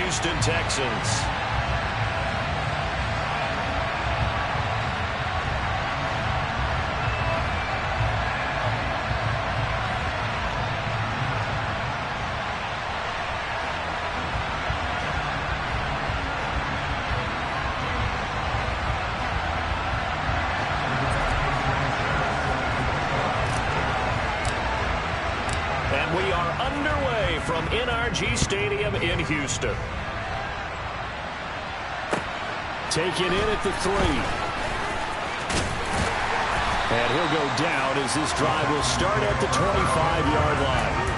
Houston Texans. And we are underway from NRG Stadium in Houston. Taken in at the 3. And he'll go down as this drive will start at the 25-yard line.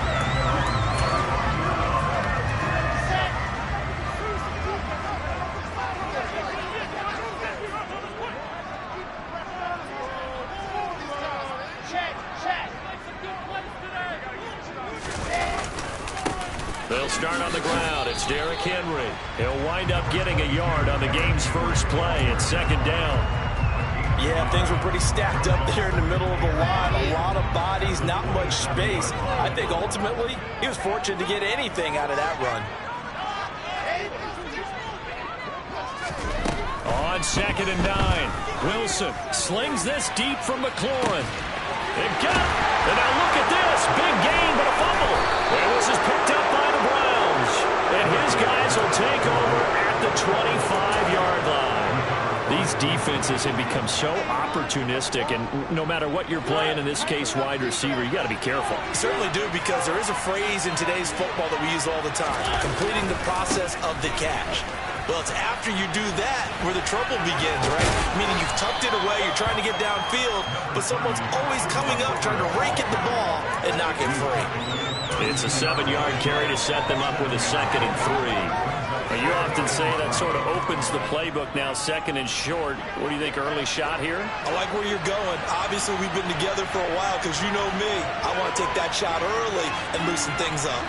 They'll start on the ground. It's Derrick Henry. He'll wind up getting a yard on the game's first play. It's second down. Yeah, things were pretty stacked up there in the middle of the line. A lot of bodies, not much space. I think ultimately he was fortunate to get anything out of that run. On 2nd and 9, Wilson slings this deep from McLaurin. They got it. And now look at this. Big gain, but a fumble. And this is picked up by the Browns. And his guys will take over at the 25-yard line. These defenses have become so opportunistic, and no matter what you're playing, in this case wide receiver, you got to be careful. You certainly do, because there is a phrase in today's football that we use all the time: completing the process of the catch. Well, it's after you do that where the trouble begins, right? Meaning you've tucked it away, you're trying to get downfield, but someone's always coming up trying to rake at the ball and knock it free. It's a 7-yard carry to set them up with a 2nd and 3. You often say that sort of opens the playbook now, 2nd and short. What do you think, early shot here? I like where you're going. Obviously, we've been together for a while, because you know me. I want to take that shot early and loosen things up.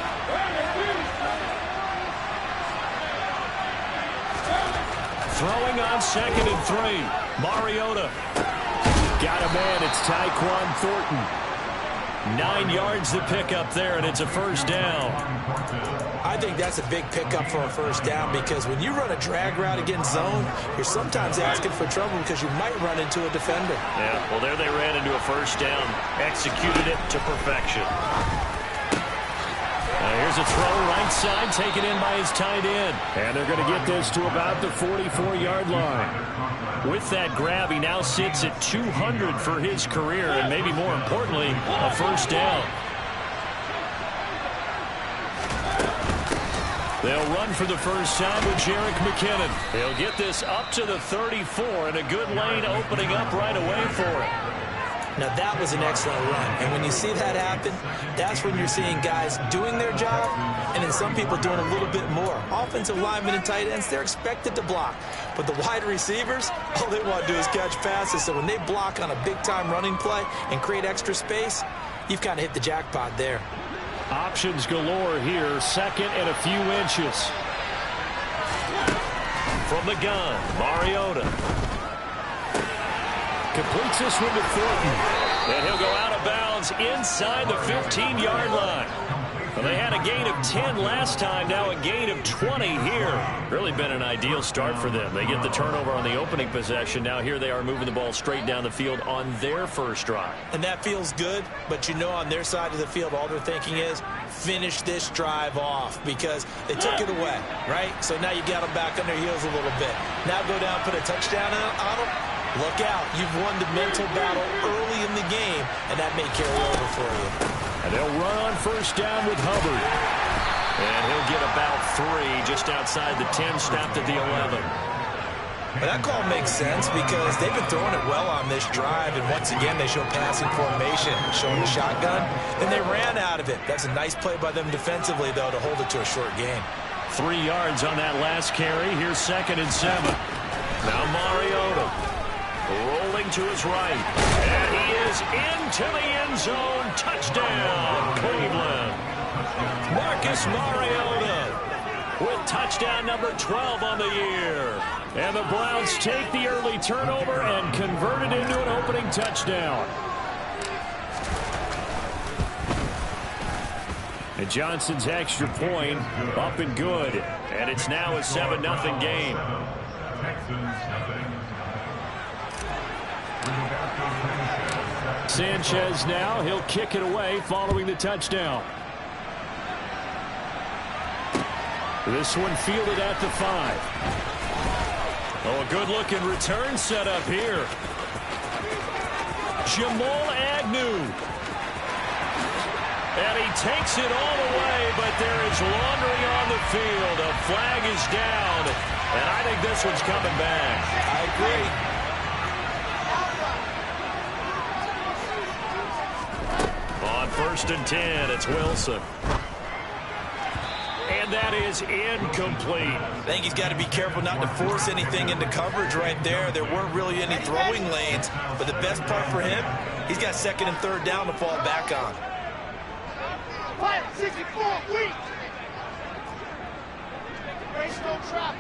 Throwing on 2nd and 3. Mariota. Got him in. It's Tyquan Thornton. 9 yards to pick up there, and it's a first down. I think that's a big pickup for a first down, because when you run a drag route against zone, you're sometimes asking for trouble because you might run into a defender. Yeah, well, there they ran into a first down. Executed it to perfection. Here's a throw right side, taken in by his tight end. And they're going to get this to about the 44-yard line. With that grab, he now sits at 200 for his career, and maybe more importantly, a first down. They'll run for the first time with Jerick McKinnon. He'll get this up to the 34, and a good lane opening up right away for him. Now, that was an excellent run. And when you see that happen, that's when you're seeing guys doing their job, and then some people doing a little bit more. Offensive linemen and tight ends, they're expected to block. But the wide receivers, all they want to do is catch passes. So when they block on a big-time running play and create extra space, you've kind of hit the jackpot there. Options galore here, 2nd and a few inches. From the gun, Mariota. Completes this one to Thornton. And he'll go out of bounds inside the 15-yard line. Well, they had a gain of 10 last time, now a gain of 20 here. Really been an ideal start for them. They get the turnover on the opening possession. Now here they are moving the ball straight down the field on their first drive. And that feels good, but you know on their side of the field, all they're thinking is finish this drive off, because they took it away, right? So now you got them back on their heels a little bit. Now go down, put a touchdown on them. Look out. You've won the mental battle early in the game, and that may carry over for you. And they'll run on first down with Hubbard. And he'll get about 3 just outside the 10, stopped at the 11. But that call makes sense, because they've been throwing it well on this drive, and once again they show passing formation, showing the shotgun, and they ran out of it. That's a nice play by them defensively, though, to hold it to a short gain. 3 yards on that last carry. Here's 2nd and 7. Now Mariota. Rolling to his right. And he is into the end zone. Touchdown, Cleveland. Marcus Mariota with touchdown number 12 on the year. And the Browns take the early turnover and convert it into an opening touchdown. And Johnson's extra point up and good. And it's now a 7-0 game. Sanchez now, he'll kick it away following the touchdown. This one fielded at the 5. Oh, a good-looking return set up here. Jamal Agnew. And he takes it all the way, but there is laundering on the field. A flag is down, and I think this one's coming back. I agree. On 1st and 10, it's Wilson. And that is incomplete. I think he's got to be careful not to force anything into coverage right there. There weren't really any throwing lanes, but the best part for him, he's got 2nd and 3rd down to fall back on. 64, weak. Race no trap.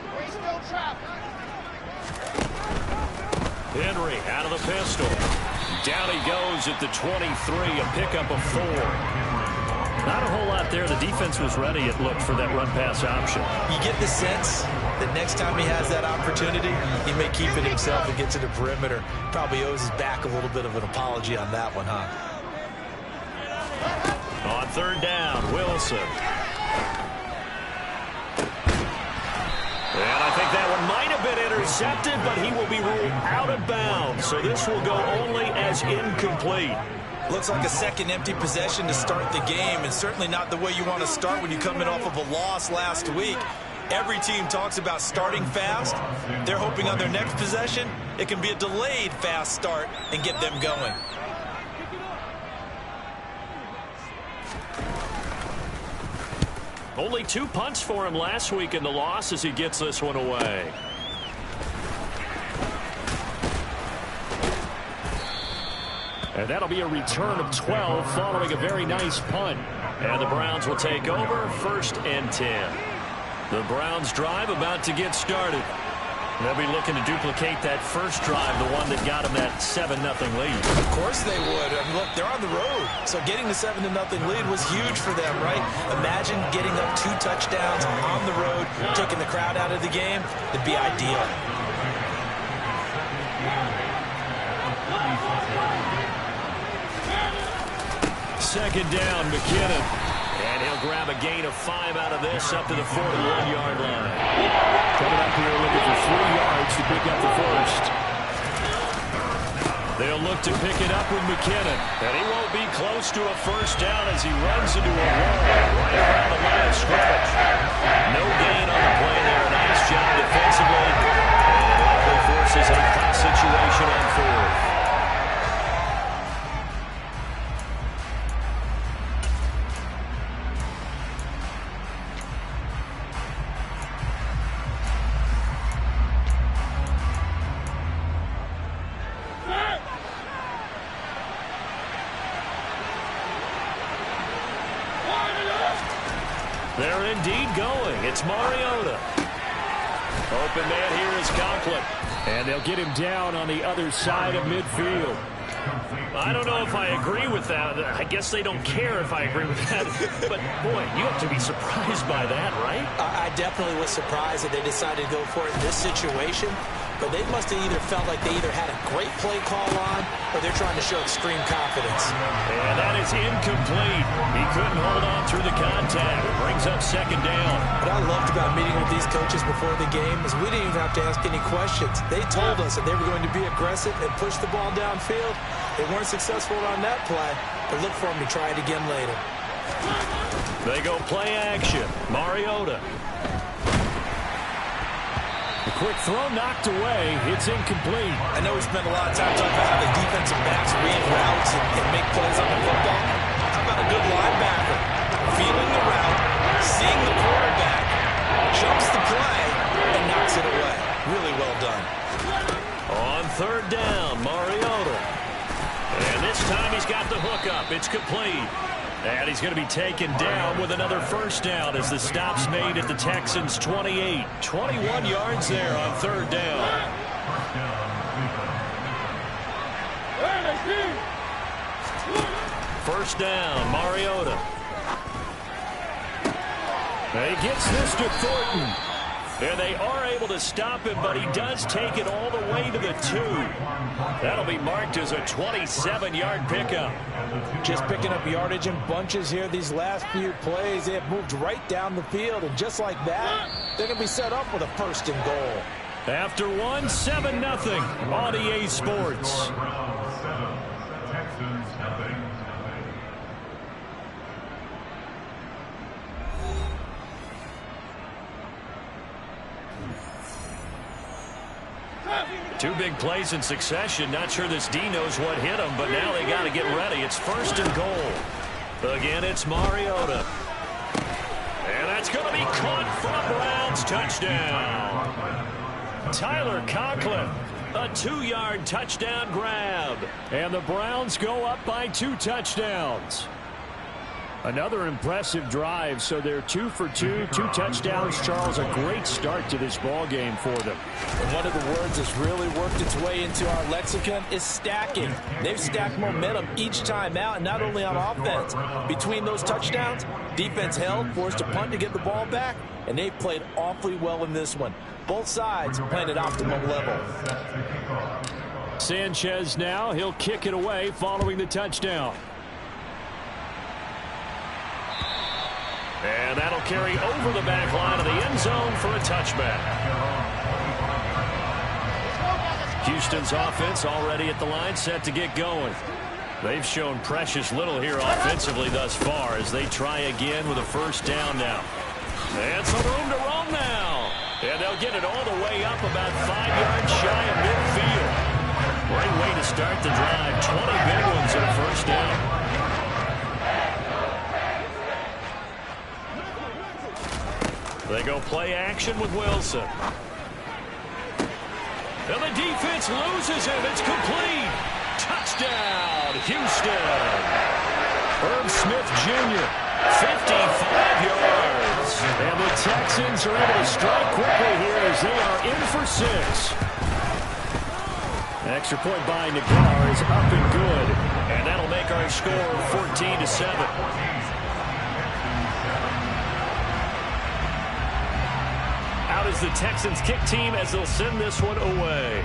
Henry out of the pistol. Down he goes at the 23, a pickup of 4. Not a whole lot there. The defense was ready, it looked, for that run-pass option. You get the sense that next time he has that opportunity, he may keep it himself and get to the perimeter. Probably owes his back a little bit of an apology on that one, huh? On 3rd down, Wilson. And I think that one might have been intercepted, but he will be ruled out of bounds. So this will go only as incomplete. Looks like a second empty possession to start the game, and certainly not the way you want to start when you come in off of a loss last week. Every team talks about starting fast. They're hoping on their next possession, it can be a delayed fast start and get them going. Only 2 punts for him last week in the loss as he gets this one away. And that'll be a return of 12 following a very nice punt. And the Browns will take over 1st and 10. The Browns drive about to get started. They'll be looking to duplicate that first drive, the one that got them that 7-0 lead. Of course they would. I mean, look, they're on the road. So getting the 7-0 lead was huge for them, right? Imagine getting up 2 touchdowns on the road, taking the crowd out of the game. It'd be ideal. Second down, McKinnon. And he'll grab a gain of 5 out of this up to the 41-yard line. Coming up here looking for 3 yards to pick up the first. They'll look to pick it up with McKinnon. And he won't be close to a first down as he runs into a wall right around the line of scrimmage. No gain on the play there. Nice job defensively. And it likely forces a hot situation on 4th. They're indeed going. It's Mariota. Open man here is Conklin. And they'll get him down on the other side of midfield. I don't know if I agree with that. I guess they don't care if I agree with that. But, boy, you have to be surprised by that, right? I definitely was surprised that they decided to go for it in this situation. But they must have either felt like they either had a great play call on or they're trying to show extreme confidence. And that is incomplete. He couldn't hold on through the contact. Brings up 2nd down. What I loved about meeting with these coaches before the game is we didn't even have to ask any questions. They told us that they were going to be aggressive and push the ball downfield. They weren't successful on that play, but look for them to try it again later. They go play action. Mariota. A quick throw knocked away. It's incomplete. I know we spent a lot of time talking about how the defensive backs read routes and make plays on the football. How about a good linebacker? Feeling the route, seeing the quarterback, jumps the play, and knocks it away. Really well done. On 3rd down, Mariota. And this time he's got the hook up. It's complete. And he's going to be taken down with another first down as the stop's made at the Texans' 28. 21 yards there on 3rd down. First down, Mariota. He gets this to Thornton. And they are able to stop him, but he does take it all the way to the 2. That'll be marked as a 27-yard pickup. Just picking up yardage in bunches here these last few plays. They have moved right down the field, and just like that, they're going to be set up with a 1st and goal. After 1, 7-0 on EA Sports. Two big plays in succession. Not sure this D knows what hit him, but now they got to get ready. It's 1st and goal. Again, it's Mariota. And that's going to be caught for a Browns touchdown. Tyler Conklin, a 2-yard touchdown grab. And the Browns go up by 2 touchdowns. Another impressive drive, so they're 2 for 2, 2 touchdowns. Charles, a great start to this ball game for them. And one of the words that's really worked its way into our lexicon is stacking. They've stacked momentum each time out, and not only on offense. Between those touchdowns, defense held, forced a punt to get the ball back, and they played awfully well in this one. Both sides playing at optimum level. Sanchez now, he'll kick it away following the touchdown. And that'll carry over the back line of the end zone for a touchback. Houston's offense already at the line, set to get going. They've shown precious little here offensively thus far as they try again with a 1st down now. And some room to roam now. And they'll get it all the way up about 5 yards shy of midfield. Great way to start the drive. 20 big ones in a 1st down. They go play action with Wilson. And the defense loses him. It's complete. Touchdown, Houston. Herb Smith Jr., 55 yards. And the Texans are able to strike quickly here as they are in for 6. An extra point by Nagar is up and good. And that'll make our score 14-7. Out is the Texans kick team as they'll send this one away.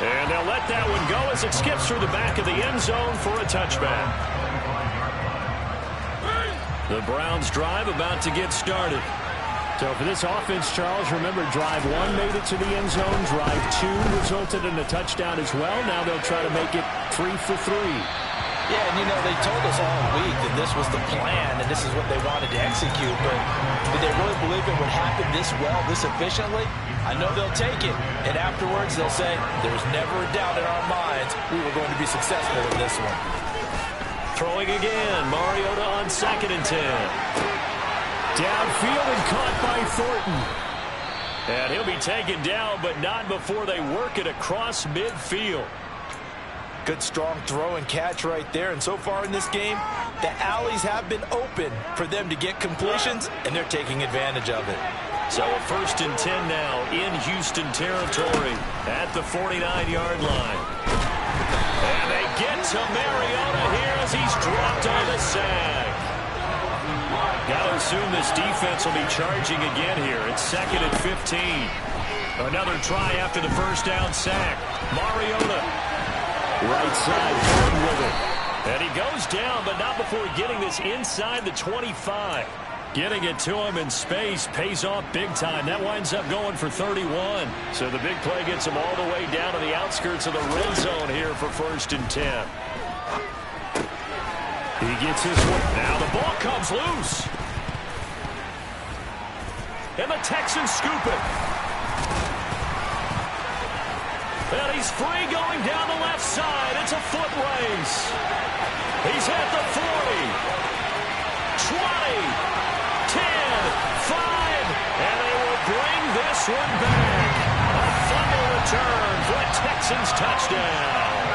And they'll let that one go as it skips through the back of the end zone for a touchback. The Browns drive about to get started. So for this offense, Charles, remember drive 1 made it to the end zone. Drive 2 resulted in a touchdown as well. Now they'll try to make it 3 for 3. Yeah, and you know, they told us all week that this was the plan and this is what they wanted to execute, but did they really believe it would happen this well, this efficiently? I know they'll take it, and afterwards they'll say, there's never a doubt in our minds we were going to be successful in this one. Throwing again, Mariota on 2nd and 10. Downfield and caught by Thornton. And he'll be taken down, but not before they work it across midfield. Good strong throw and catch right there. And so far in this game, the alleys have been open for them to get completions, and they're taking advantage of it. So a 1st and 10 now in Houston territory at the 49-yard line. And they get to Mariota here as he's dropped on the sack. Got to assume this defense will be charging again here. It's 2nd and 15. Another try after the 1st down sack. Mariota. Right side going with it. And he goes down, but not before getting this inside the 25. Getting it to him in space pays off big time. That winds up going for 31. So the big play gets him all the way down to the outskirts of the red zone here for 1st and 10. He gets his one. Now the ball comes loose. And the Texans scoop it. And he's free going down the left side. It's a foot race. He's at the 40, 20, 10, 5, and they will bring this one back. A fumble return for a Texans touchdown.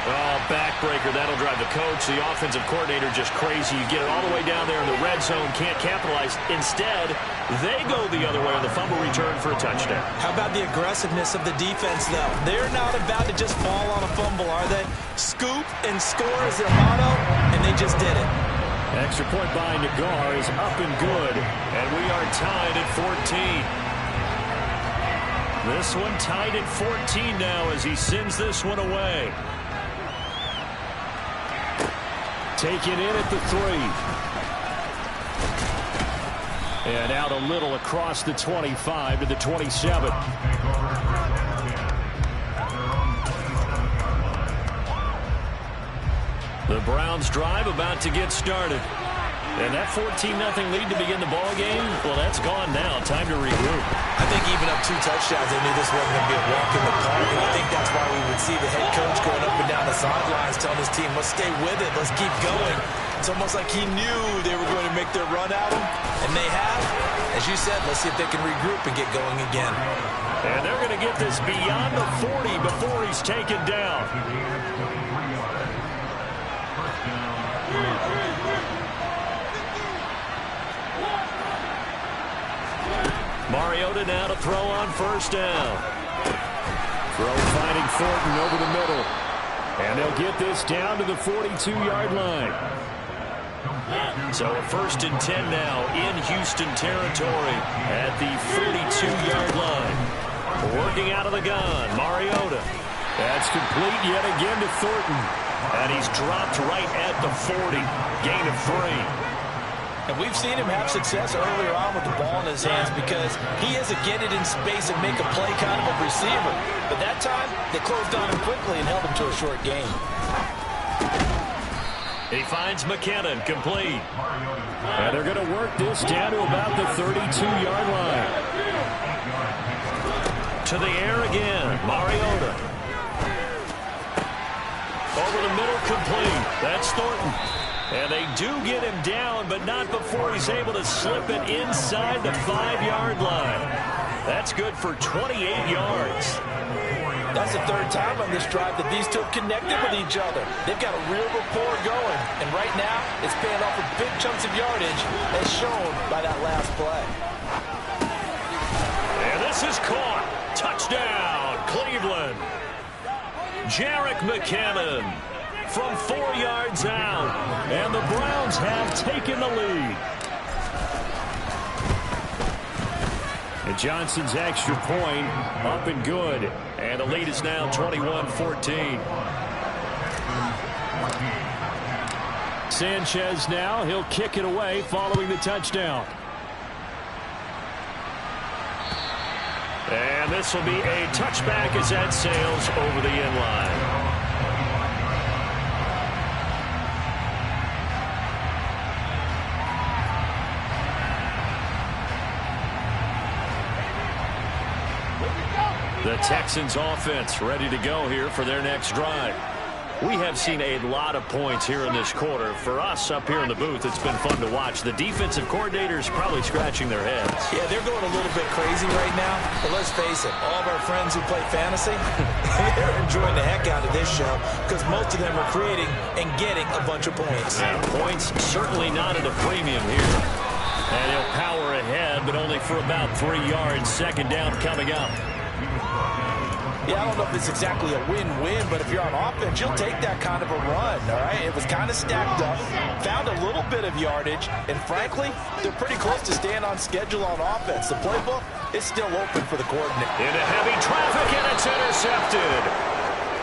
Oh, back backbreaker. That'll drive the coach, the offensive coordinator, just crazy. You get it all the way down there in the red zone, can't capitalize. Instead, they go the other way on the fumble return for a touchdown. How about the aggressiveness of the defense, though? They're not about to just fall on a fumble, are they? Scoop and score is their motto, and they just did it. Extra point by Nagar is up and good. And we are tied at 14. This one tied at 14 now as he sends this one away. Taken in at the 3. And out a little across the 25 to the 27. The Browns drive about to get started. And that 14-0 lead to begin the ball game, well, that's gone now. Time to regroup. I think even up 2 touchdowns, they knew this wasn't going to be a walk in the park. And I think that's why we would see the head coach going up and down the sidelines telling his team, let's stay with it, let's keep going. It's almost like he knew they were going to make their run at him, and they have. As you said, let's see if they can regroup and get going again. And they're going to get this beyond the 40 before he's taken down. Mariota now to throw on first down. Throw finding Thornton over the middle. And they'll get this down to the 42-yard line. So a 1st and 10 now in Houston territory at the 42-yard line. Working out of the gun, Mariota. That's complete yet again to Thornton. And he's dropped right at the 40. Gain of 3. And we've seen him have success earlier on with the ball in his hands because he is a get it in space and make a play kind of a receiver. But that time, they closed on him quickly and held him to a short gain. He finds McKinnon, complete. And they're going to work this down to about the 32-yard line. To the air again, Mariota. Over the middle, complete. That's Thornton. And they do get him down, but not before he's able to slip it inside the 5-yard line. That's good for 28 yards. That's the 3rd time on this drive that these two have connected with each other. They've got a real rapport going, and right now it's paying off with big chunks of yardage as shown by that last play. And this is caught. Touchdown, Cleveland. Jerick McKinnon from 4 yards out. And the Browns have taken the lead. And Johnson's extra point up and good. And the lead is now 21-14. Sanchez now, he'll kick it away following the touchdown. And this will be a touchback as that sails over the end line. The Texans offense ready to go here for their next drive. We have seen a lot of points here in this quarter. For us up here in the booth, it's been fun to watch. The defensive coordinators probably scratching their heads. Yeah, they're going a little bit crazy right now. But let's face it, all of our friends who play fantasy, they're enjoying the heck out of this show because most of them are creating and getting a bunch of points. Yeah, points certainly not at a premium here. And he'll power ahead, but only for about 3 yards. 2nd down coming up. Yeah, I don't know if it's exactly a win-win, but if you're on offense, you'll take that kind of a run, all right? It was kind of stacked up, found a little bit of yardage, and frankly, they're pretty close to staying on schedule on offense. The playbook is still open for the coordinator. Into heavy traffic, and it's intercepted.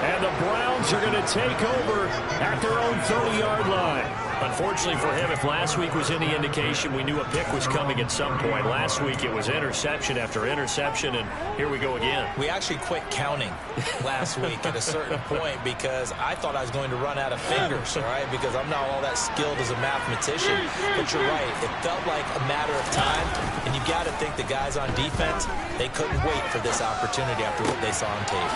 And the Browns are going to take over at their own 30-yard line. Unfortunately for him, if last week was any indication, we knew a pick was coming at some point. Last week, it was interception after interception, and here we go again. We actually quit counting last week at a certain point because I thought I was going to run out of fingers, all right, because I'm not all that skilled as a mathematician. But you're right. It felt like a matter of time, and you got to think the guys on defense, they couldn't wait for this opportunity after what they saw on tape.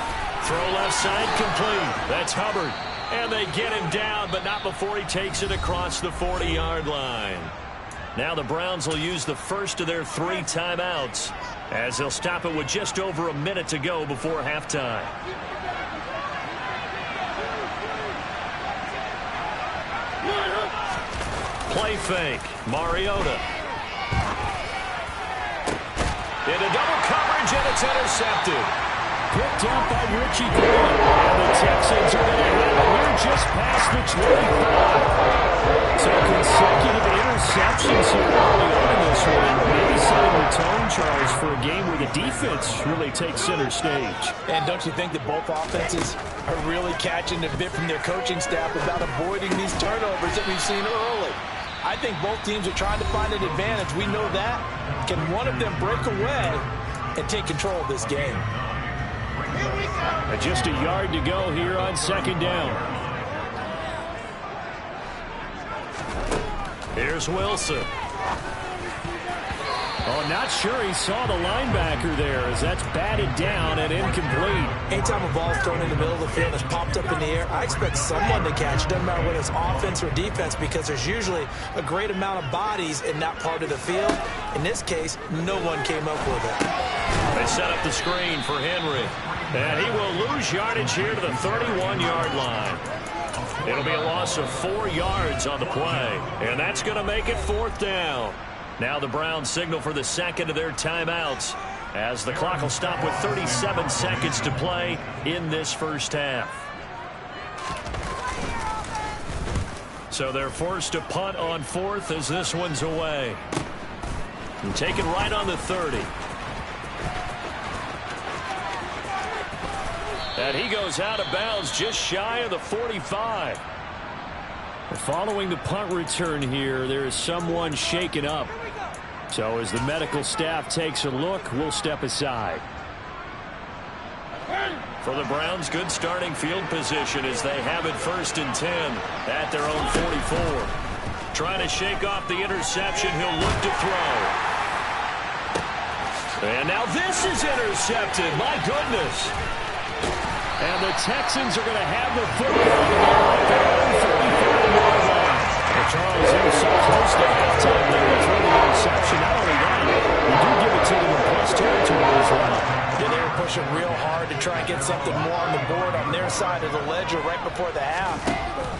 Throw left side complete. That's Hubbard. And they get him down, but not before he takes it across the 40-yard line. Now the Browns will use the first of their 3 timeouts as they'll stop it with just over a minute to go before halftime. play fake. Mariota. Into double coverage, and it's intercepted. Picked up by Richie Green. And the Texans are going to have it here just past the 25. So consecutive interceptions here early on in this one. Maybe setting the tone, Charles, for a game where the defense really takes center stage. And don't you think that both offenses are really catching a bit from their coaching staff about avoiding these turnovers that we've seen early? I think both teams are trying to find an advantage. We know that. Can one of them break away and take control of this game? Just a yard to go here on second down. Here's Wilson. Oh, not sure he saw the linebacker there as that's batted down and incomplete. Anytime a ball's thrown in the middle of the field and it's popped up in the air, I expect someone to catch it. Doesn't matter whether it's offense or defense, because there's usually a great amount of bodies in that part of the field. In this case, no one came up with it. They set up the screen for Henry. And he will lose yardage here to the 31-yard line. It'll be a loss of 4 yards on the play. And that's going to make it 4th down. Now the Browns signal for the second of their timeouts as the clock will stop with 37 seconds to play in this first half. So they're forced to punt on 4th as this one's away. And taken right on the 30. And he goes out of bounds just shy of the 45. Following the punt return here, there is someone shaken up. So as the medical staff takes a look, we'll step aside. For the Browns, good starting field position as they have it 1st and 10 at their own 44. Trying to shake off the interception. He'll look to throw. And now this is intercepted. My goodness. And the Texans are going to have the football at their own 45-yard line. And Charles, they were so close to halftime there to throw the interception. Not only that, you do give it to them in plus territory as well. Yeah, they were pushing real hard to try and get something more on the board on their side of the ledger right before the half.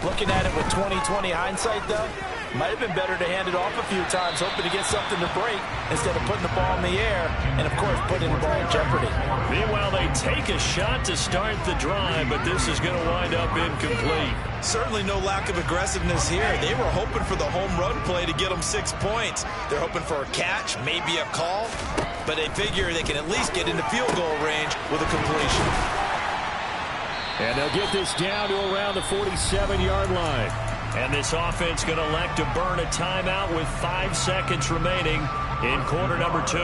Looking at it with 20/20 hindsight, though, might have been better to hand it off a few times, hoping to get something to break instead of putting the ball in the air and, of course, putting the ball in jeopardy. Meanwhile, they take a shot to start the drive, but this is going to wind up incomplete. Certainly no lack of aggressiveness here. They were hoping for the home run play to get them 6 points. They're hoping for a catch, maybe a call, but they figure they can at least get into field goal range with a completion. And they'll get this down to around the 47-yard line. And this offense going to elect to burn a timeout with 5 seconds remaining in quarter number 2.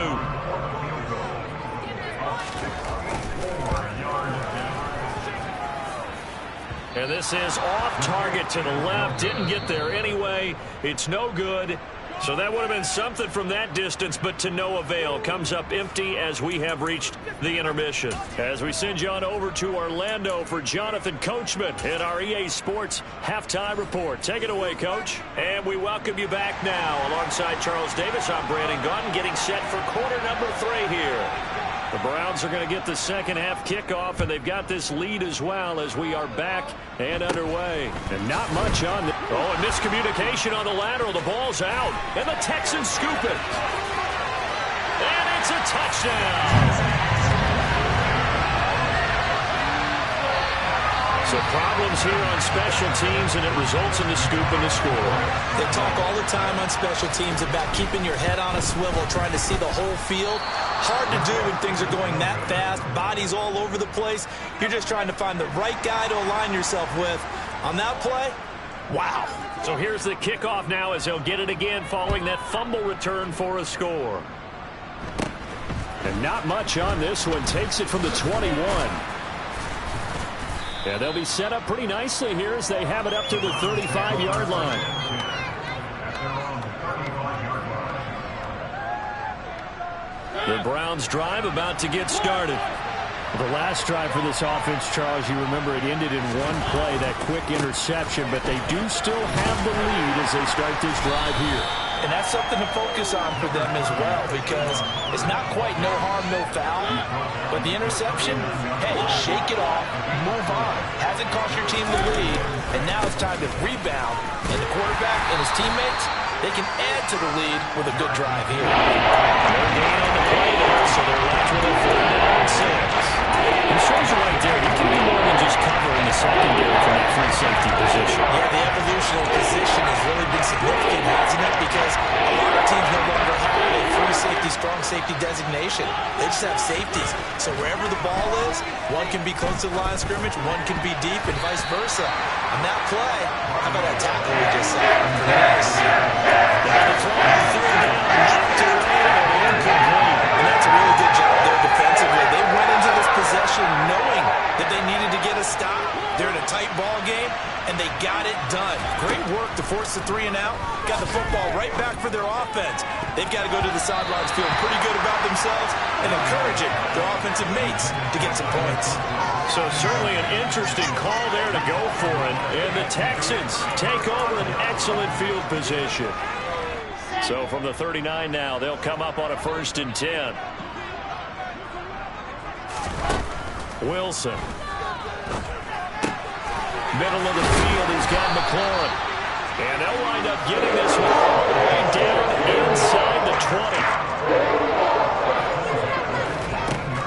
And this is off target to the left. Didn't get there anyway. It's no good. So that would have been something from that distance, but to no avail. Comes up empty as we have reached the intermission. As we send you on over to Orlando for Jonathan Coachman in our EA Sports Halftime Report. Take it away, Coach. And we welcome you back now. Alongside Charles Davis, I'm Brandon Gaudin, getting set for quarter number 3 here. The Browns are going to get the second half kickoff, and they've got this lead as well as we are back and underway. And not much on the... Oh, and miscommunication on the lateral. The ball's out, and the Texans scoop it. And it's a touchdown. So problems here on special teams, and it results in the scoop and the score. They talk all the time on special teams about keeping your head on a swivel, trying to see the whole field. Hard to do when things are going that fast, bodies all over the place. You're just trying to find the right guy to align yourself with. On that play, wow. So here's the kickoff now as they'll get it again following that fumble return for a score. And not much on this one. Takes it from the 21. Yeah, they'll be set up pretty nicely here as they have it up to the 35-yard line. The Browns drive about to get started. The last drive for this offense, Charles, you remember it ended in one play, that quick interception, but they do still have the lead as they start this drive here. And that's something to focus on for them as well, because it's not quite no harm, no foul. But the interception, hey, shake it off, move on. Hasn't cost your team the lead, and now it's time to rebound. And the quarterback and his teammates, They can add to the lead with a good drive here. No gain on the play there, so they're left with a 3rd down and 6. It shows you right there, you can do more than just cover in the secondary from that free safety position. Yeah, the evolution of position has really been significant, hasn't it? Because a lot of teams no longer have a free safety, strong safety designation. They just have safeties. So wherever the ball is, one can be close to the line of scrimmage, one can be deep, and vice versa. On that play, how about that tackle we just saw? Pretty nice. Now the throw on 3rd down, knocked away and incomplete. And that's a really good job there defensively. They went into this possession knowing that they needed to get a stop. They're in a tight ball game, and they got it done. Great work to force the 3 and out. Got the football right back for their offense. They've got to go to the sidelines feeling pretty good about themselves and encouraging their offensive mates to get some points. So certainly an interesting call there to go for it. And the Texans take over an excellent field position. So from the 39 now, they'll come up on a 1st and 10. Wilson. Middle of the field, he's got McLaurin. And they'll wind up getting this one all the way down inside the 20.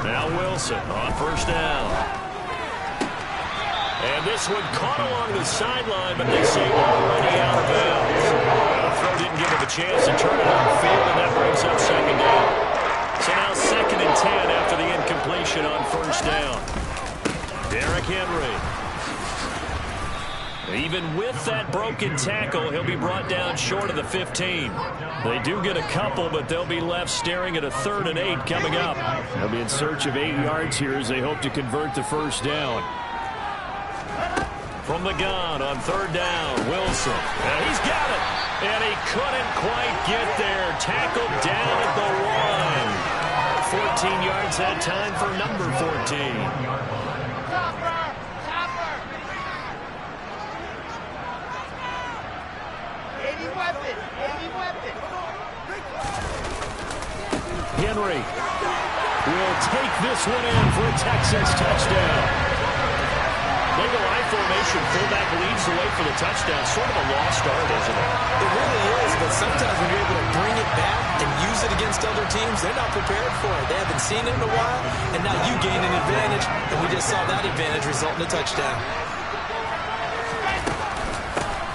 Now Wilson on 1st down. And this one caught along the sideline, but they say already out of bounds. The throw didn't give him a chance to turn it on field, and that brings up 2nd down. So now 2nd and 10 after the incompletion on 1st down. Derrick Henry. Even with that broken tackle, he'll be brought down short of the 15. They do get a couple, but they'll be left staring at a 3rd and 8 coming up. They'll be in search of 8 yards here as they hope to convert the 1st down. From the gun on 3rd down, Wilson. And he's got it. And he couldn't quite get there. Tackled down at the 1. 14 yards that time for number 14. Henry will take this one in for a Texans touchdown. They go I formation, fullback leads the way for the touchdown. Sort of a lost art, isn't it? It really is, but sometimes when you're able to bring it back and use it against other teams, they're not prepared for it. They haven't seen it in a while, and now you gain an advantage, and we just saw that advantage result in a touchdown.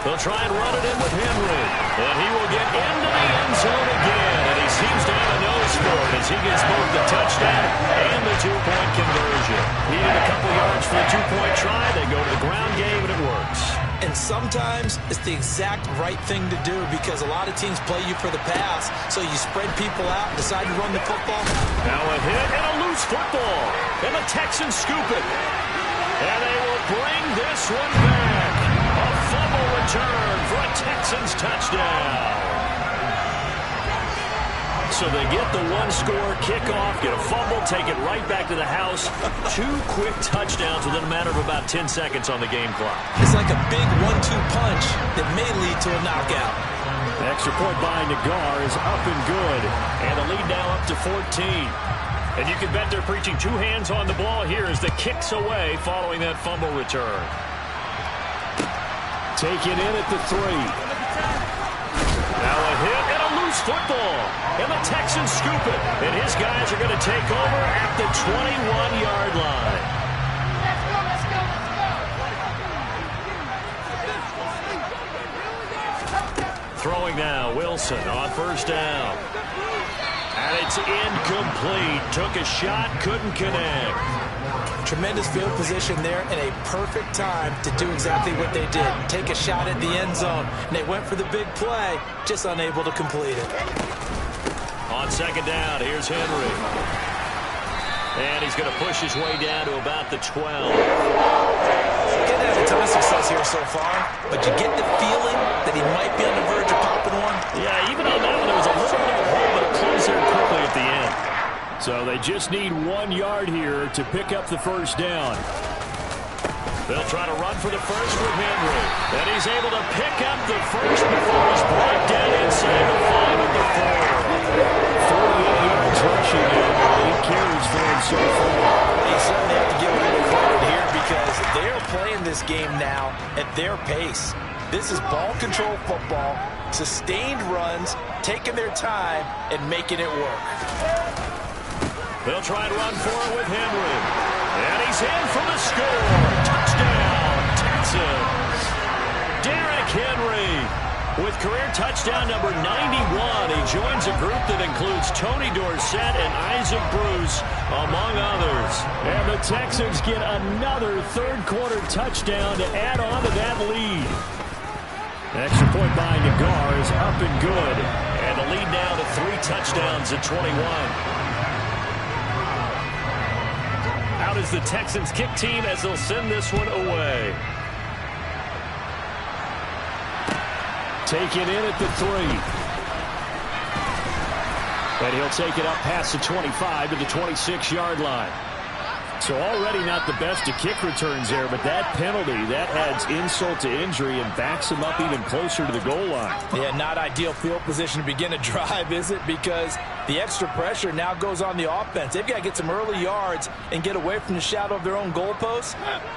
They'll try and run it in with Henry. And he will get into the end zone again. And he seems to have a nose for it as he gets both the touchdown and the 2-point conversion. Needed a couple yards for the 2-point try. They go to the ground game, and it works. And sometimes it's the exact right thing to do because a lot of teams play you for the pass. So you spread people out, decide to run the football. Now a hit and a loose football. And the Texans scoop it. And they will bring this one back. A fumble return for a Texans touchdown. So they get the 1-score kickoff, get a fumble, take it right back to the house. 2 quick touchdowns within a matter of about 10 seconds on the game clock. It's like a big 1-2 punch that may lead to a knockout. The extra point by Nagar is up and good. And the lead now up to 14. And you can bet they're preaching 2 hands on the ball here as the kick's away following that fumble return. Take it in at the 3. Now a hit and a loose football. And the Texans scoop it. And his guys are going to take over at the 21-yard line. Throwing now, Wilson on 1st down. And it's incomplete. Took a shot, couldn't connect. Tremendous field position there and a perfect time to do exactly what they did. Take a shot at the end zone. And they went for the big play, just unable to complete it. On 2nd down, here's Henry. And he's going to push his way down to about the 12. Didn't have a ton of success here so far, but you get the feeling that he might be on the verge of popping one. Yeah, even on that one, there was a little bit of a hole, but it closed there quickly at the end. So they just need 1 yard here to pick up the 1st down. They'll try to run for the first with Henry. And he's able to pick up the first before he's brought down inside the 5 at the 4. 48 yards rushing and 8 carries for him so far. They certainly have to give him the credit here because they're playing this game now at their pace. This is ball control football, sustained runs, taking their time, and making it work. They'll try and run for it with Henry. And he's in for the score. Touchdown, Texans. Derrick Henry with career touchdown number 91. He joins a group that includes Tony Dorsett and Isaac Bruce, among others. And the Texans get another third-quarter touchdown to add on to that lead. Extra point by Nagar is up and good. And the lead now to 3 touchdowns at 21. Out is the Texans kick team as they'll send this one away. Taken in at the 3. And he'll take it up past the 25 to the 26-yard line. So already not the best of kick returns there, but that penalty, that adds insult to injury and backs him up even closer to the goal line. Yeah, not ideal field position to begin a drive, is it? Because the extra pressure now goes on the offense. They've got to get some early yards and get away from the shadow of their own goalposts.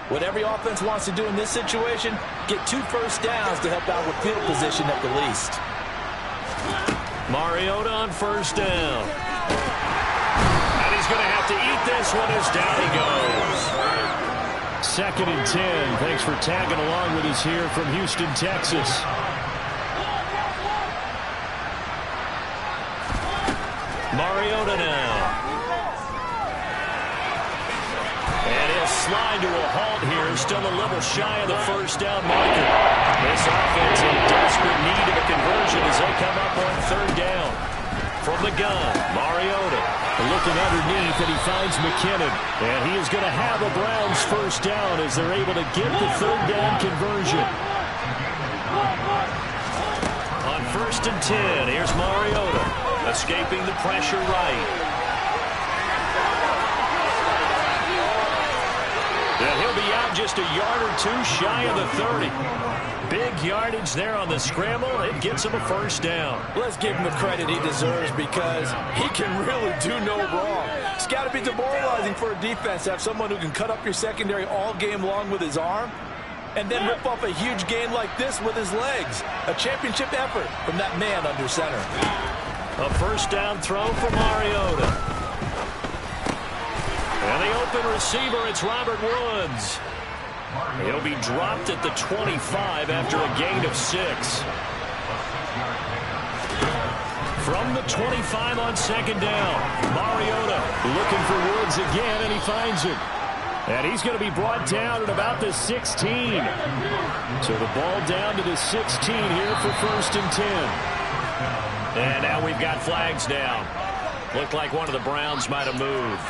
What every offense wants to do in this situation, get 2 first downs to help out with field position at the least. Mariota on first down. He's going to have to eat this one as down he goes. 2nd and 10. Thanks for tagging along with us here from Houston, Texas. Mariota now. And he'll slide to a halt here. Still a little shy of the first down marker. This offense in desperate need of a conversion as they come up on 3rd down. From the gun, Mariota. Looking underneath, and he finds McKinnon. And he is going to have a Browns first down as they're able to get the 3rd down conversion. On 1st and 10, here's Mariota. Escaping the pressure right. And he'll be out just a yard or 2 shy of the 30. Big yardage there on the scramble. It gets him a first down. Let's give him the credit he deserves because he can really do no wrong. It's got to be demoralizing for a defense to have someone who can cut up your secondary all game long with his arm and then rip off a huge gain like this with his legs. A championship effort from that man under center. A first down throw for Mariota. And the open receiver, it's Robert Woods. He'll be dropped at the 25 after a gain of 6. From the 25 on 2nd down, Mariota looking for Woods again, and he finds him. And he's going to be brought down at about the 16. So the ball down to the 16 here for 1st and 10. And now we've got flags down. Looked like one of the Browns might have moved.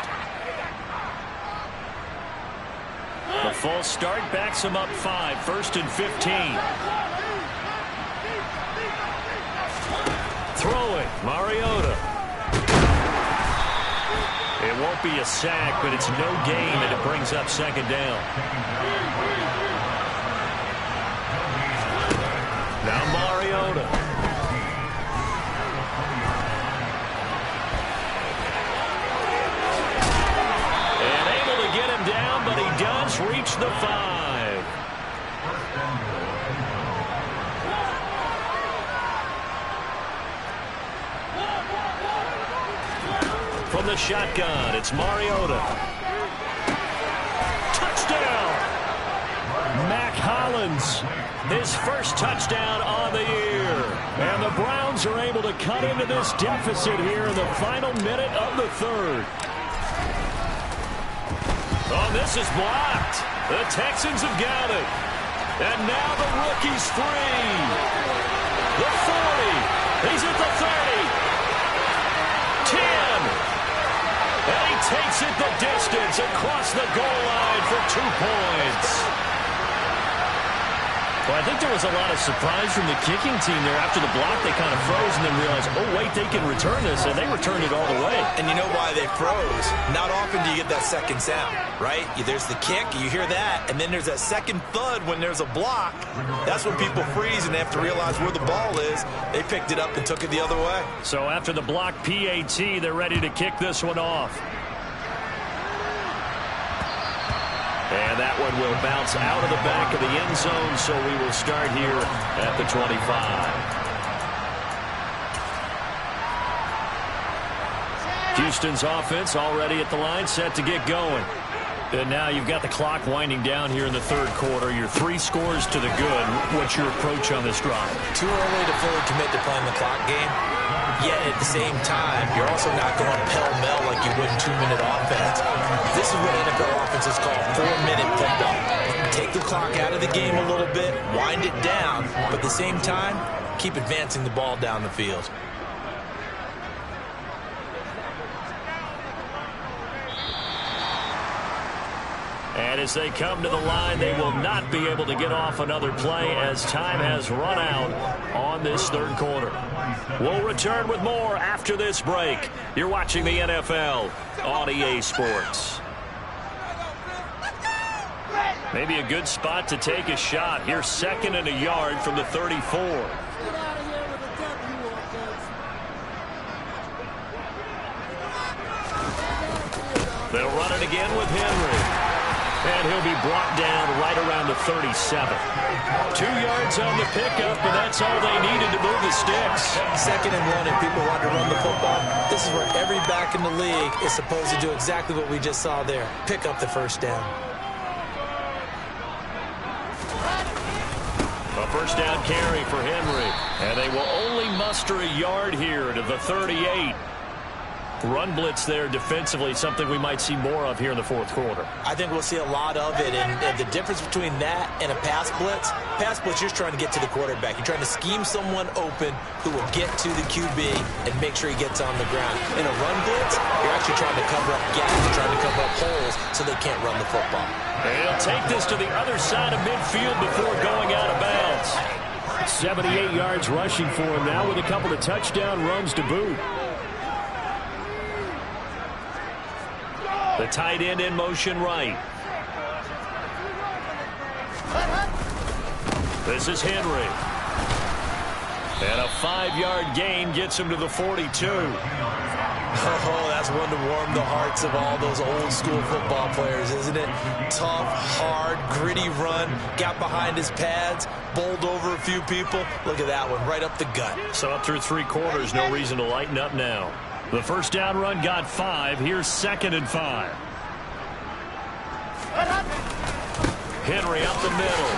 The false start backs him up 5. 1st and 15. Throwing, Mariota. It won't be a sack, but it's no gain, and it brings up 2nd down. Now Mariota. And able to get him down, but he does reach the 5. From the shotgun, it's Mariota. Touchdown! Mac Hollins, His first touchdown on the year. and the Browns are able to cut into this deficit here in the final minute of the 3rd. Oh, this is blocked. The Texans have got it. And now the rookie's free. The 40. He's at the 30. 10. And he takes it the distance across the goal line for 2 points. Well, I think there was a lot of surprise from the kicking team there. After the block, they kind of froze and then realized, oh, wait, they can return this, and they returned it all the way. And you know why they froze? Not often do you get that second sound, right? There's the kick, you hear that, and then there's that second thud when there's a block. That's when people freeze and they have to realize where the ball is. They picked it up and took it the other way. So after the block PAT, they're ready to kick this one off. And that one will bounce out of the back of the end zone, so we will start here at the 25. Houston's offense already at the line, set to get going. And now you've got the clock winding down here in the third quarter. Your 3 scores to the good. What's your approach on this drive? Too early to fully commit to playing the clock game. Yet at the same time, you're also not going pell-mell like you would in 2-minute offense. This is what NFL offenses call 4-minute football. Take the clock out of the game a little bit, wind it down, but at the same time, keep advancing the ball down the field. And as they come to the line, they will not be able to get off another play as time has run out on this third quarter. We'll return with more after this break. You're watching the NFL on EA Sports. Maybe a good spot to take a shot. Here's 2nd and a yard from the 34. They'll run it again with Henry. And he'll be brought down right around the 37. 2 yards on the pickup, and that's all they needed to move the sticks. 2nd and 1, and people want to run the football. This is where every back in the league is supposed to do exactly what we just saw there. Pick up the first down. A first down carry for Henry. And they will only muster a yard here to the 38. Run blitz there defensively, something we might see more of here in the fourth quarter. I think we'll see a lot of it, and the difference between that and a pass blitz, you're trying to get to the quarterback. You're trying to scheme someone open who will get to the QB and make sure he gets on the ground. In a run blitz, you're actually trying to cover up gaps, you're trying to cover up holes so they can't run the football. And he'll take this to the other side of midfield before going out of bounds. 78 yards rushing for him now with a couple of touchdown runs to boot. The tight end in motion right. This is Henry. And a 5-yard gain gets him to the 42. Oh, that's one to warm the hearts of all those old school football players, isn't it? Tough, hard, gritty run. Got behind his pads, bowled over a few people. Look at that one, right up the gut. So up through 3 quarters, no reason to lighten up now. The first down run got 5. Here's 2nd and 5. Henry up the middle.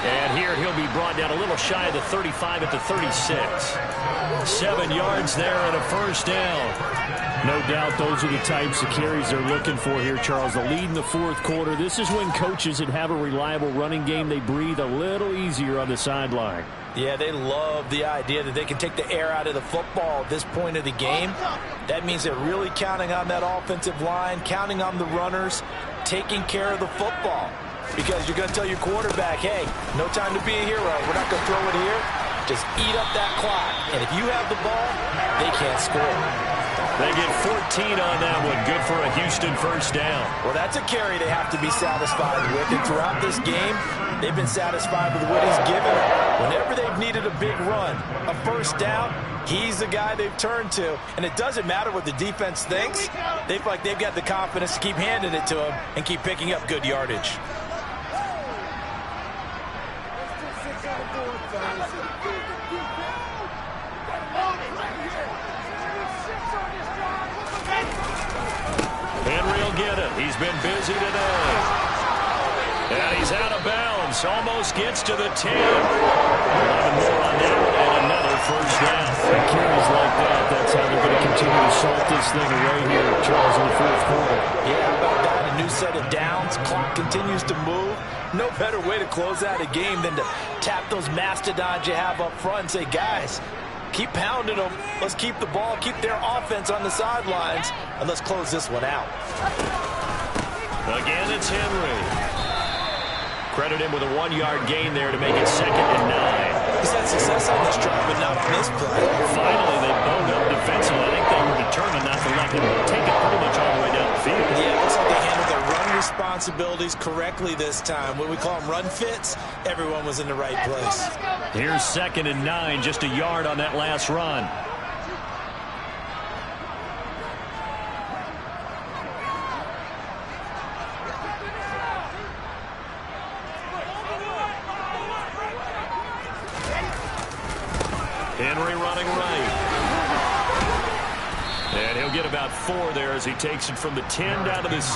And here he'll be brought down a little shy of the 35 at the 36. 7 yards there and a first down. No doubt those are the types of carries they're looking for here, Charles. The lead in the fourth quarter. This is when coaches that have a reliable running game, they breathe a little easier on the sideline. Yeah, they love the idea that they can take the air out of the football at this point of the game. That means they're really counting on that offensive line, counting on the runners, taking care of the football. Because you're going to tell your quarterback, hey, no time to be a hero. We're not going to throw it here. Just eat up that clock. And if you have the ball, they can't score. They get 14 on that one. Good for a Houston first down. Well, that's a carry they have to be satisfied with. And throughout this game, they've been satisfied with what he's given them. Whenever they've needed a big run, a first down, he's the guy they've turned to. And it doesn't matter what the defense thinks. They feel like they've got the confidence to keep handing it to him and keep picking up good yardage. Henry will get it. He's been busy today. And he's out of bounds. Almost gets to the 10. 11 more on that one, and another first down. And carries like that, that's how they're going to continue to salt this thing away here, Charles, in the fourth quarter. Yeah, how about that? A new set of downs. Clock continues to move. No better way to close out a game than to tap those mastodons you have up front and say, guys, keep pounding them. Let's keep the ball, keep their offense on the sidelines, and let's close this one out. Again, it's Henry. Credit him with a 1-yard gain there to make it 2nd and 9. He's had success on this drive, but not on this play. Finally, they boned up defensively. I think they were determined not to let him take it pretty much all the way down the field. Yeah, it looks like they handled their run responsibilities correctly this time. When we call them run fits, everyone was in the right place. Here's 2nd and 9, just a yard on that last run. Henry running right. And he'll get about 4 there as he takes it from the 10 down to the 6.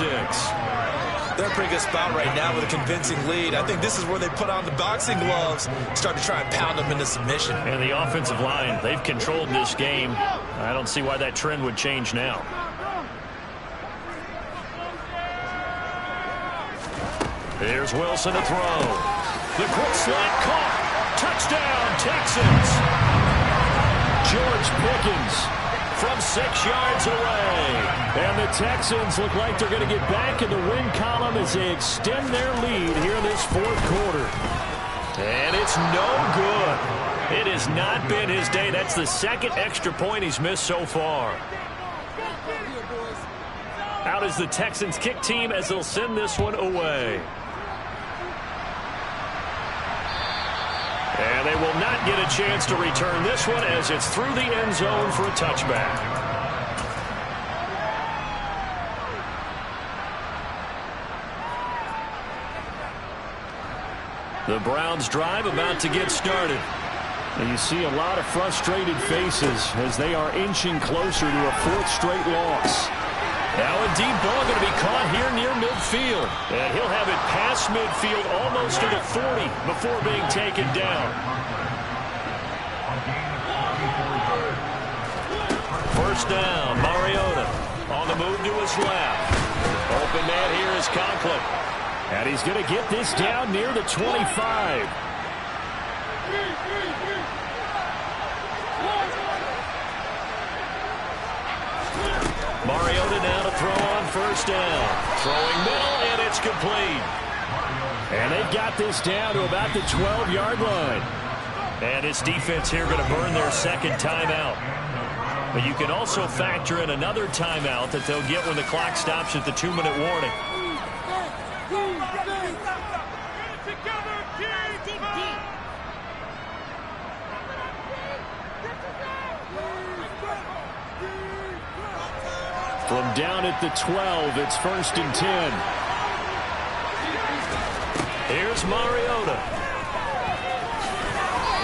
They're in a pretty good spot right now with a convincing lead. I think this is where they put on the boxing gloves, start to try and pound them into submission. And the offensive line, they've controlled this game. I don't see why that trend would change now. Here's Wilson to throw. The quick slant caught. Touchdown, Texans. George Pickens from 6 yards away. And the Texans look like they're going to get back in the win column as they extend their lead here in this 4th quarter. And it's no good. It has not been his day. That's the 2nd extra point he's missed so far. Out is the Texans kick team as they'll send this one away. And they will not get a chance to return this one as it's through the end zone for a touchback. The Browns drive about to get started. And you see a lot of frustrated faces as they are inching closer to a 4th straight loss. Now a deep ball going to be caught here near midfield. And he'll have it past midfield almost to the 40 before being taken down. First down, Mariota on the move to his left. Open man here is Conklin. And he's going to get this down near the 25. Mariota now to throw on first down. Throwing middle, and it's complete. And they've got this down to about the 12-yard line. And his defense here going to burn their 2nd timeout. But you can also factor in another timeout that they'll get when the clock stops at the 2-minute warning. From down at the 12, it's 1st and 10. Here's Mariota.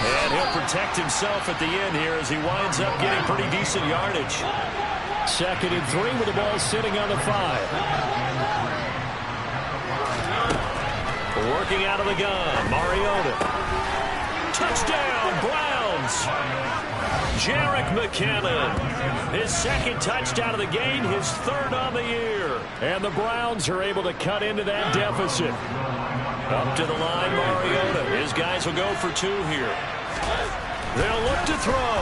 And he'll protect himself at the end here as he winds up getting pretty decent yardage. 2nd and 3 with the ball sitting on the 5. Working out of the gun, Mariota. Touchdown, Browns. Jerick McKinnon, his 2nd touchdown of the game, his 3rd on the year. And the Browns are able to cut into that deficit. Up to the line, Mariota. His guys will go for 2 here. They'll look to throw.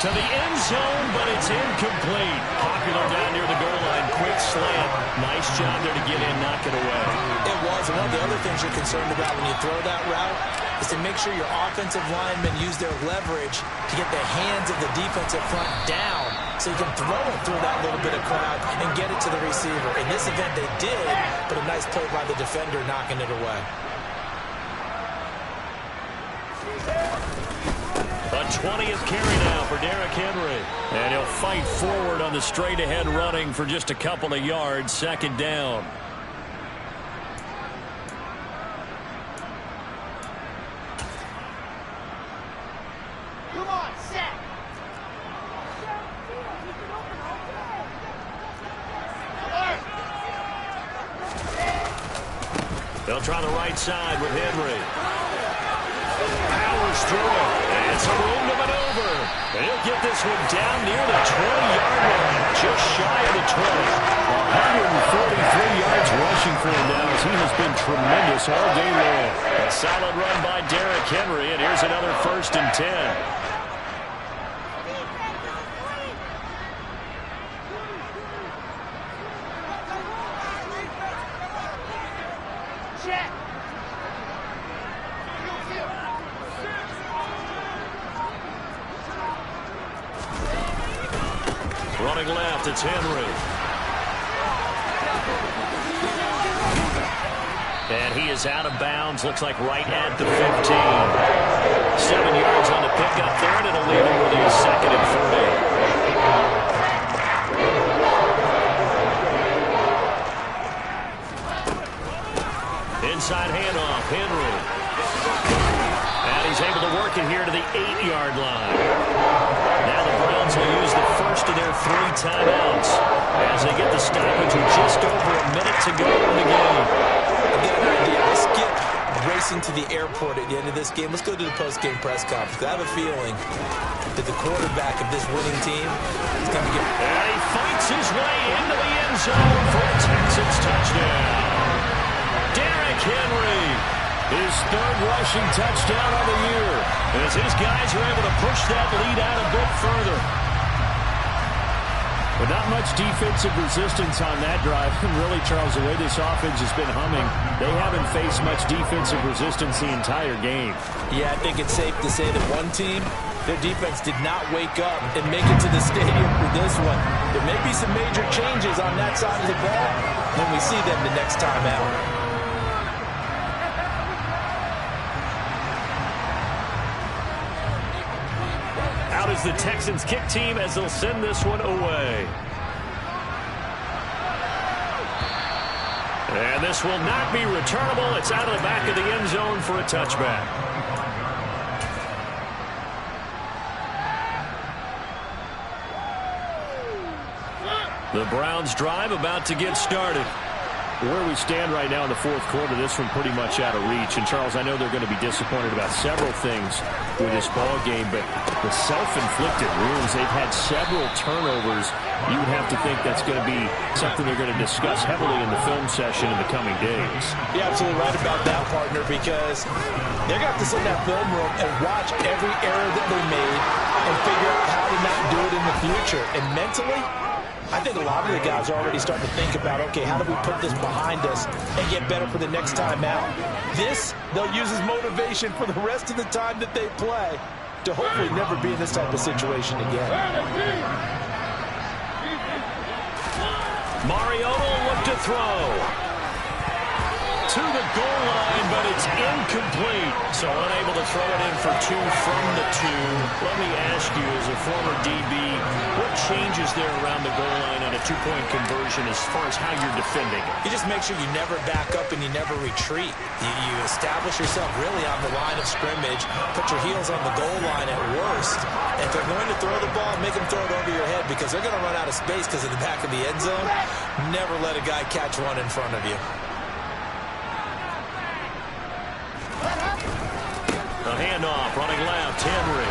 To the end zone, but it's incomplete. Popular down near the goal line. Quick slant. Nice job there to get in, knock it away. It was. And one of the other things you're concerned about when you throw that route is to make sure your offensive linemen use their leverage to get the hands of the defensive front down so you can throw it through that little bit of crowd and get it to the receiver. In this event, they did, but a nice play by the defender knocking it away. A 20th carry now for Derrick Henry. And he'll fight forward on the straight-ahead running for just a couple of yards. 2nd down. Come on, set. They'll try the right side with Henry. Powers through it. And some room to maneuver. And he'll get this one down near the 20-yard line. Just shy of the 20. 143 yards rushing for him now as he has been tremendous all day long. A solid run by Derrick Henry, and here's another 1st and 10. Running left, it's Henry. And he is out of bounds, looks like right at the 15. 7 yards on the pickup there, and it'll leave him with a 2nd and 40. Inside handoff, Henry. And he's able to work it here to the 8-yard line. Now the Browns will use the first of their 3 timeouts as they get the stoppage with just over a minute to go in the game. I've got an idea. Let's skip racing to the airport at the end of this game. Let's go to the post-game press conference. I have a feeling that the quarterback of this winning team is going to get... And he fights his way into the end zone for a Texans touchdown. Derrick Henry, his 3rd rushing touchdown of the year, as his guys are able to push that lead out a bit further. But not much defensive resistance on that drive. And really, Charles, the way this offense has been humming, they haven't faced much defensive resistance the entire game. Yeah, I think it's safe to say that one team, their defense did not wake up and make it to the stadium for this one. There may be some major changes on that side of the ball when we see them the next time out. Out is the Texans kick team as they'll send this one away. And this will not be returnable. It's out of the back of the end zone for a touchback. The Browns drive about to get started. Where we stand right now in the 4th quarter, this one pretty much out of reach. And, Charles, I know they're going to be disappointed about several things with this ball game, but the self-inflicted wounds, they've had several turnovers. You would have to think that's going to be something they're going to discuss heavily in the film session in the coming days. You're absolutely right about that, partner, because they're going to have to sit in that film room and watch every error that they made and figure out how to not do it in the future. And mentally, I think a lot of the guys are already starting to think about, okay, how do we put this behind us and get better for the next time out? This, they'll use as motivation for the rest of the time that they play to hopefully never be in this type of situation again. Mariota will look to throw. To the goal line, but it's incomplete. So unable to throw it in for 2 from the 2. Let me ask you, as a former DB, what changes there around the goal line on a 2-point conversion as far as how you're defending it? You just make sure you never back up and you never retreat. You establish yourself really on the line of scrimmage, put your heels on the goal line at worst. And if they're going to throw the ball, make them throw it over your head because they're going to run out of space because of the back of the end zone. Never let a guy catch one in front of you. The handoff, running left, Henry.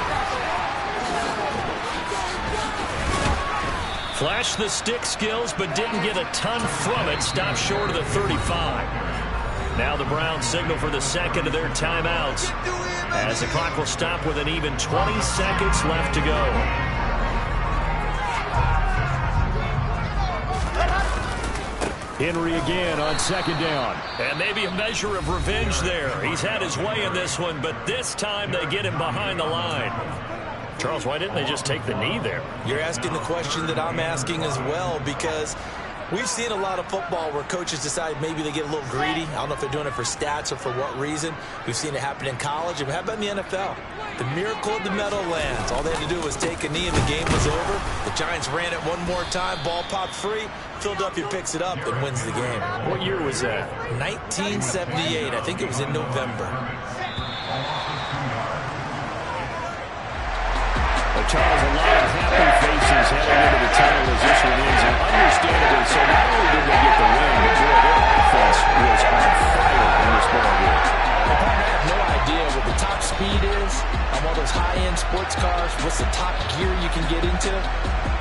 Flashed the stick skills, but didn't get a ton from it. Stopped short of the 35. Now the Browns signal for the second of their timeouts, as the clock will stop with an even 20 seconds left to go. Henry again on 2nd down. And maybe a measure of revenge there. He's had his way in this one, but this time they get him behind the line. Charles, why didn't they just take the knee there? You're asking the question that I'm asking as well, because we've seen a lot of football where coaches decide maybe they get a little greedy. I don't know if they're doing it for stats or for what reason. We've seen it happen in college. And how about in the NFL? The miracle of the Meadowlands. All they had to do was take a knee and the game was over. The Giants ran it one more time. Ball popped free. Philadelphia picks it up and wins the game. What year was that? 1978. I think it was in November. Charles, a lot of happy faces heading into the title as this one ends, and understandably so. Not only did they get the win, but boy, their offense was on fire in this ball game. I have no idea what the top speed is on one of those high-end sports cars. What's the top gear you can get into?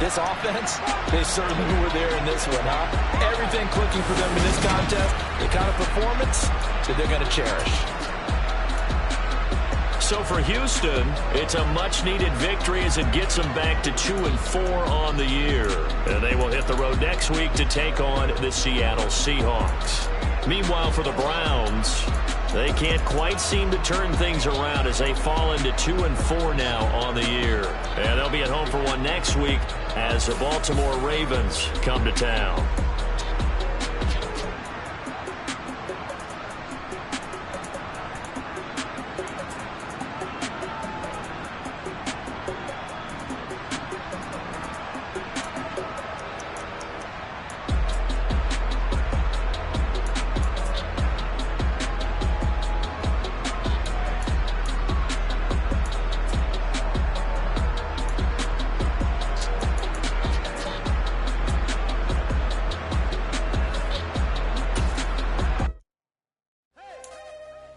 This offense, they certainly were there in this one, huh? Everything clicking for them in this contest, the kind of performance that they're going to cherish. So for Houston, it's a much-needed victory as it gets them back to 2-4 on the year. And they will hit the road next week to take on the Seattle Seahawks. Meanwhile, for the Browns, they can't quite seem to turn things around as they fall into 2-4 now on the year. And they'll be at home for one next week as the Baltimore Ravens come to town.